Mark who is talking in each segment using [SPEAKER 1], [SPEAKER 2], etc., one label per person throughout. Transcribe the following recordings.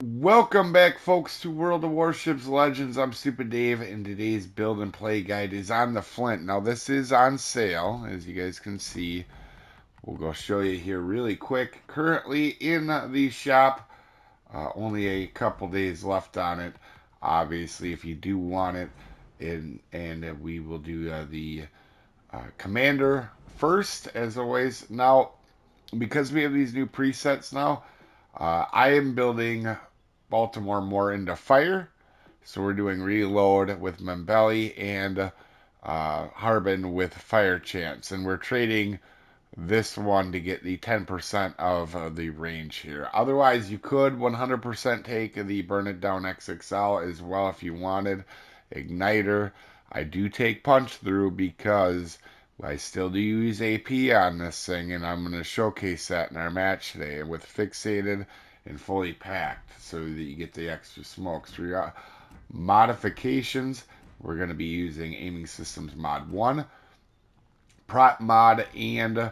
[SPEAKER 1] Welcome back, folks, to World of Warships Legends. I'm Soopa-Dave, and today's build and play guide is on the Flint. Now, this is on sale, as you guys can see. We'll go show you here really quick. Currently in the shop, only a couple days left on it. Obviously, if you do want it, and we will do the commander first, as always. Now, because we have these new presets now, I am building Baltimore more into fire. So we're doing reload with Membelli and Harbin with fire chance. And we're trading this one to get the 10% of the range here. Otherwise, you could 100% take the Burn It Down XXL as well if you wanted. Igniter. I do take punch through because I still do use AP on this thing, and I'm going to showcase that in our match today with fixated and fully packed so that you get the extra smokes. For your modifications, we're going to be using Aiming Systems Mod 1, Prop Mod, and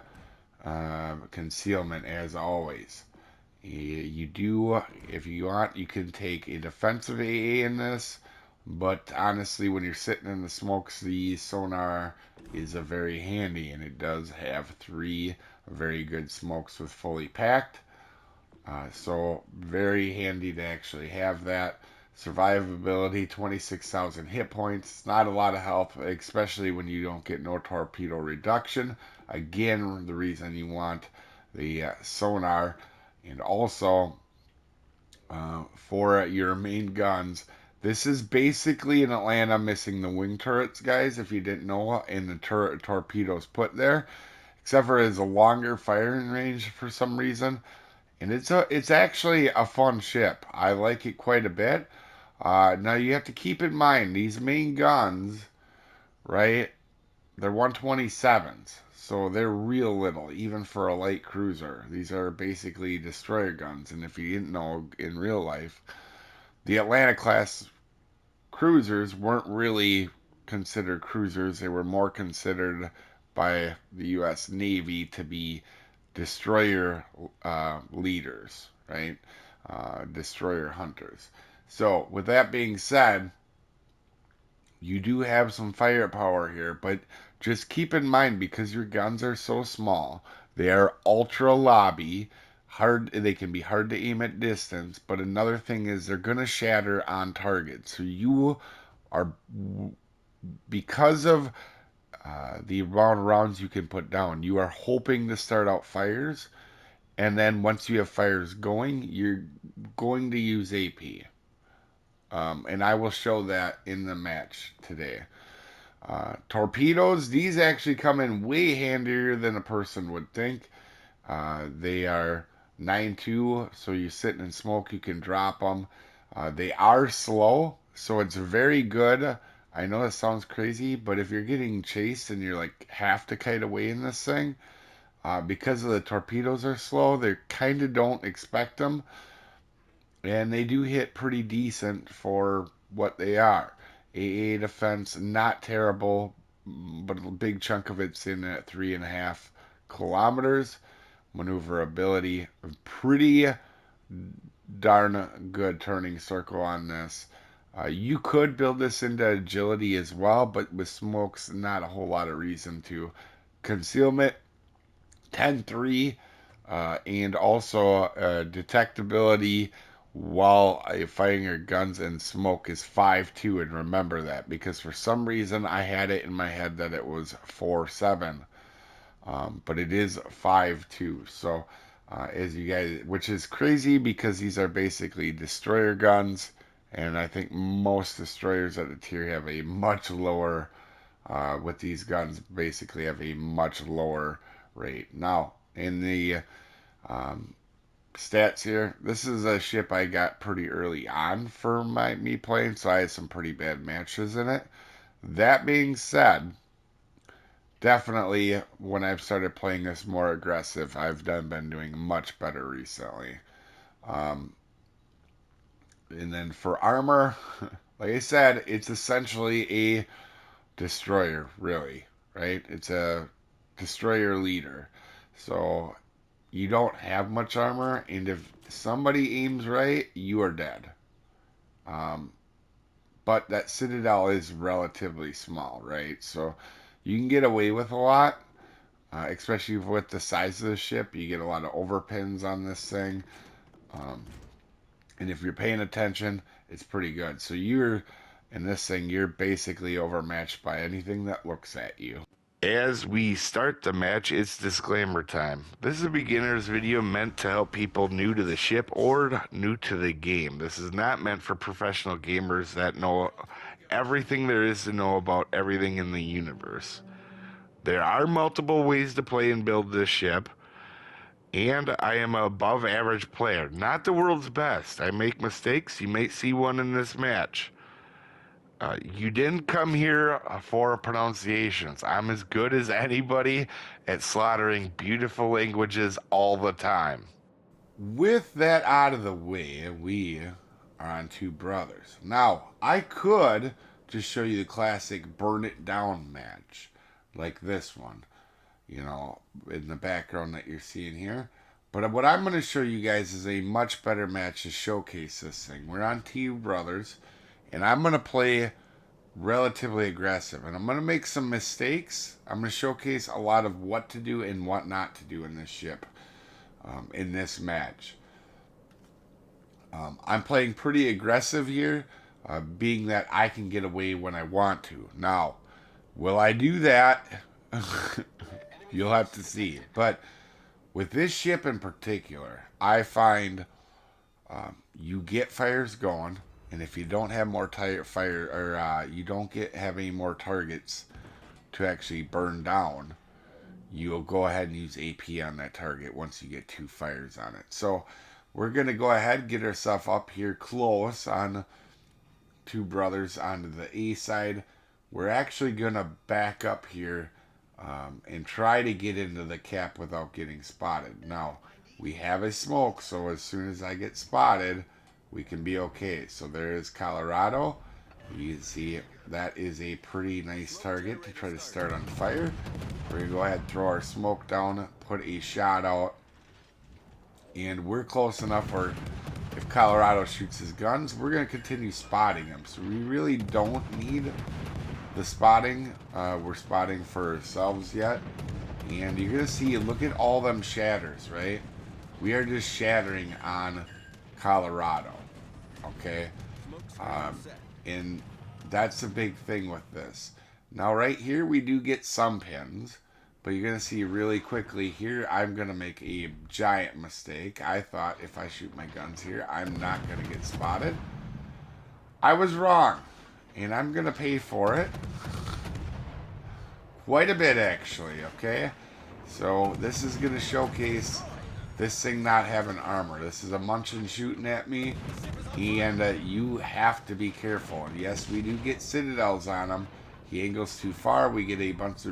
[SPEAKER 1] concealment as always. You do, if you want, you can take a defensive AA in this, but honestly, when you're sitting in the smokes, the sonar is a very handy, and it does have 3 very good smokes with fully packed. So very handy to actually have that. Survivability, 26,000 hit points. Not a lot of health, especially when you don't get no torpedo reduction. Again, the reason you want the sonar. And also, for your main guns, this is basically an Atlanta missing the wing turrets, guys, if you didn't know, and the turret torpedoes put there. Except for it's a longer firing range for some reason. And it's actually a fun ship. I like it quite a bit. Now you have to keep in mind these main guns, right? They're 127s, so they're real little, even for a light cruiser. These are basically destroyer guns, and if you didn't know in real life, the Atlanta class cruisers weren't really considered cruisers. They were more considered by the U.S. Navy to be destroyer leaders, right? Destroyer hunters. So, with that being said, you do have some firepower here, but just keep in mind because your guns are so small, they are ultra lobby. Hard, they can be hard to aim at distance, but another thing is they're gonna shatter on target. So you are, because of the amount of rounds you can put down, you are hoping to start out fires, and then once you have fires going, you're going to use AP. And I will show that in the match today. Torpedoes, these actually come in way handier than a person would think. They are 9.2, so you sit in smoke, you can drop them. They are slow, so it's very good. I know that sounds crazy, but if you're getting chased and you're like half the kite away in this thing, because of the torpedoes are slow, they kind of don't expect them, and they do hit pretty decent for what they are. AA defense, not terrible, but a big chunk of it's in at 3.5 kilometers. Maneuverability, pretty darn good turning circle on this. You could build this into agility as well, but with smokes, not a whole lot of reason to. Concealment, 10.3, and also detectability while firing your guns in smoke is 5.2, and remember that because for some reason I had it in my head that it was 4.7, but it is 5.2. So as you guys, which is crazy because these are basically destroyer guns, and I think most destroyers at the tier have a much lower, with these guns basically have a much lower rate. Now, in the um, stats here, this is a ship I got pretty early on for me playing, so I had some pretty bad matches in it. That being said, definitely when I've started playing this more aggressive, been doing much better recently. Um, and then for armor, like I said, it's essentially a destroyer, really, right? It's a destroyer leader. So you don't have much armor, and if somebody aims right, you are dead. Um, but that citadel is relatively small, right? So you can get away with a lot, especially with the size of the ship. You get a lot of overpins on this thing. Um, and if you're paying attention, it's pretty good. So you're in this thing, you're basically overmatched by anything that looks at you. As we start the match, it's disclaimer time. This is a beginner's video meant to help people new to the ship or new to the game. This is not meant for professional gamers that know everything there is to know about everything in the universe. There are multiple ways to play and build this ship, and I am a above average player, not the world's best. I make mistakes. You may see one in this match. You didn't come here for pronunciations. I'm as good as anybody at slaughtering beautiful languages all the time. With that out of the way, we are on Two Brothers. Now, I could just show you the classic burn it down match, like this one, you know, in the background that you're seeing here. But what I'm going to show you guys is a much better match to showcase this thing. We're on Two Brothers, and I'm going to play relatively aggressive, and I'm going to make some mistakes. I'm going to showcase a lot of what to do and what not to do in this ship, in this match. I'm playing pretty aggressive here, being that I can get away when I want to. Now, will I do that? You'll have to see. But with this ship in particular, I find you get fires going, and if you don't have more fire, or you don't have any more targets to actually burn down, you'll go ahead and use AP on that target once you get 2 fires on it. So we're gonna go ahead and get ourselves up here close on Two Brothers onto the A side. We're actually gonna back up here and try to get into the cap without getting spotted. Now, we have a smoke, so as soon as I get spotted, we can be okay. So there is Colorado. You can see that is a pretty nice target to try to start on fire. We're going to go ahead and throw our smoke down, put a shot out, and we're close enough where if Colorado shoots his guns, we're going to continue spotting him. So we really don't need the spotting. We're spotting for ourselves yet. And you're going to see, look at all them shatters, right? We are just shattering on Colorado. Okay? And that's the big thing with this. Now right here we do get some pins, but you're going to see really quickly here I'm going to make a giant mistake. I thought if I shoot my guns here, I'm not going to get spotted. I was wrong, and I'm going to pay for it. Quite a bit, actually, okay? So this is going to showcase this thing not having armor. This is a Munchin shooting at me, and you have to be careful. And yes, we do get citadels on him. He angles too far. We get a bunch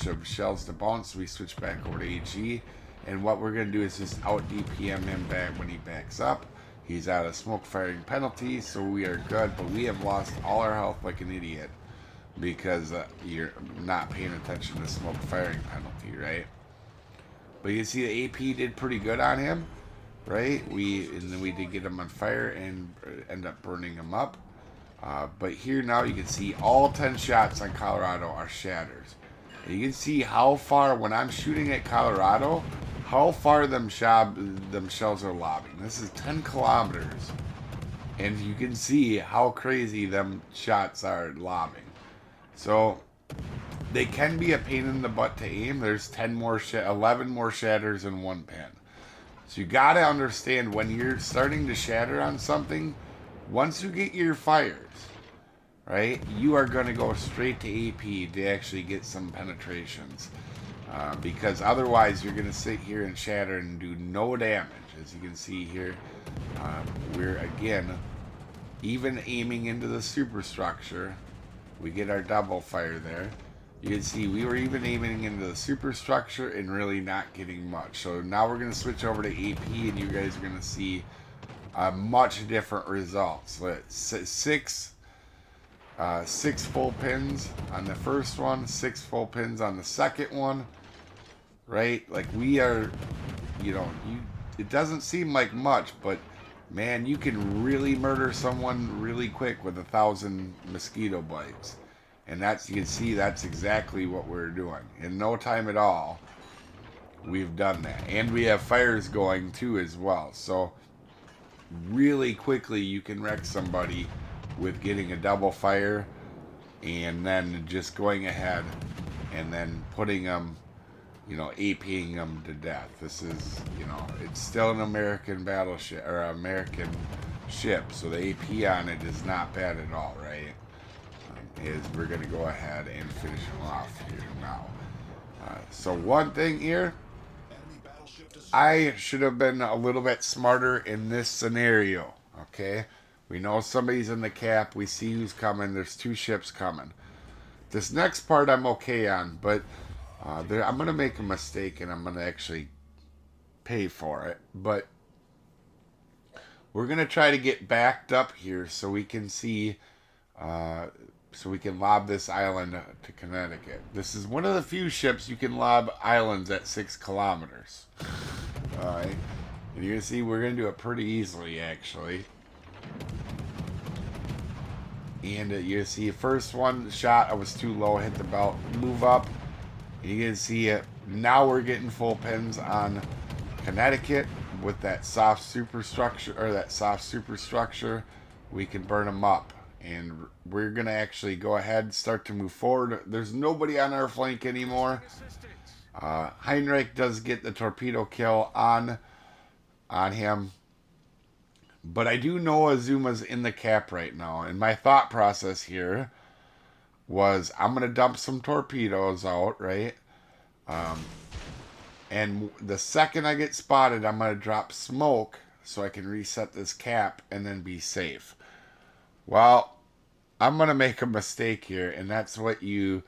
[SPEAKER 1] of shells to bounce. We switch back over to AG, and what we're going to do is just out DPM him back when he backs up. He's out of smoke firing penalty, so we are good, but we have lost all our health like an idiot because you're not paying attention to smoke firing penalty, right? But you can see the AP did pretty good on him, right? And then we did get him on fire and end up burning him up. But here now you can see all 10 shots on Colorado are shatters. And you can see how far, when I'm shooting at Colorado, how far them shells are lobbing. This is 10 kilometers. And you can see how crazy them shots are lobbing. So they can be a pain in the butt to aim. There's 11 more shatters in one pin. So you got to understand when you're starting to shatter on something, once you get your fires, right, you are going to go straight to AP to actually get some penetrations. Because otherwise you're going to sit here and shatter and do no damage. As you can see here, we're again even aiming into the superstructure. We get our double fire there. You can see we were even aiming into the superstructure and really not getting much. So now we're going to switch over to AP, and you guys are going to see much different results. Six full pins on the first one, 6 full pins on the second one, right? Like we are it doesn't seem like much, but man, you can really murder someone really quick with 1,000 mosquito bites. And that's, you can see that's exactly what we're doing. In no time at all, we've done that. And we have fires going too as well. So really quickly you can wreck somebody with getting a double fire and then just going ahead and then putting them, APing them to death. This is, it's still an American battleship or American ship, so the AP on it is not bad at all, right? Is we're going to go ahead and finish them off here now. So one thing here, I should have been a little bit smarter in this scenario, okay? We know somebody's in the cap. We see who's coming. There's 2 ships coming. This next part I'm okay on, but I'm going to make a mistake and I'm going to actually pay for it. But we're going to try to get backed up here so we can see, so we can lob this island to Connecticut. This is one of the few ships you can lob islands at 6 kilometers. Alright. And you're going to see we're going to do it pretty easily, actually. And you see, first one shot, I was too low, hit the belt, move up. And you can see it. Now we're getting full pins on Connecticut with that soft superstructure, or that soft superstructure. We can burn them up. And we're going to actually go ahead and start to move forward. There's nobody on our flank anymore. Heinrich does get the torpedo kill on him. But I do know Azuma's in the cap right now. And my thought process here was I'm going to dump some torpedoes out, right? And the second I get spotted, I'm going to drop smoke so I can reset this cap and then be safe. Well, I'm going to make a mistake here, and that's what you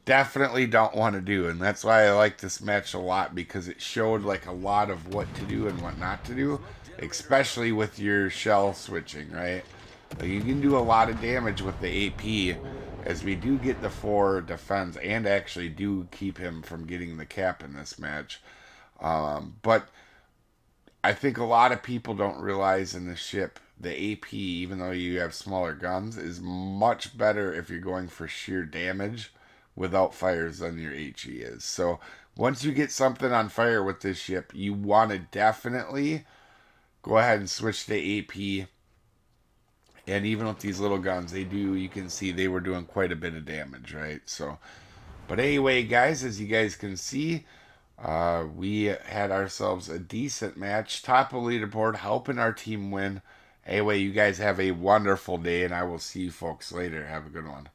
[SPEAKER 1] definitely don't want to do. And that's why I like this match a lot, because it showed like a lot of what to do and what not to do, especially with your shell switching, right? Like, you can do a lot of damage with the AP, as we do get the 4 defense and actually do keep him from getting the cap in this match. But I think a lot of people don't realize in the ship, the AP, even though you have smaller guns, is much better if you're going for sheer damage without fires than your HE is. So once you get something on fire with this ship, you want to definitely go ahead and switch to AP. And even with these little guns, you can see they were doing quite a bit of damage, right? So, but anyway, guys, as you guys can see, we had ourselves a decent match, top of leaderboard, helping our team win. Anyway, you guys have a wonderful day, and I will see you folks later. Have a good one.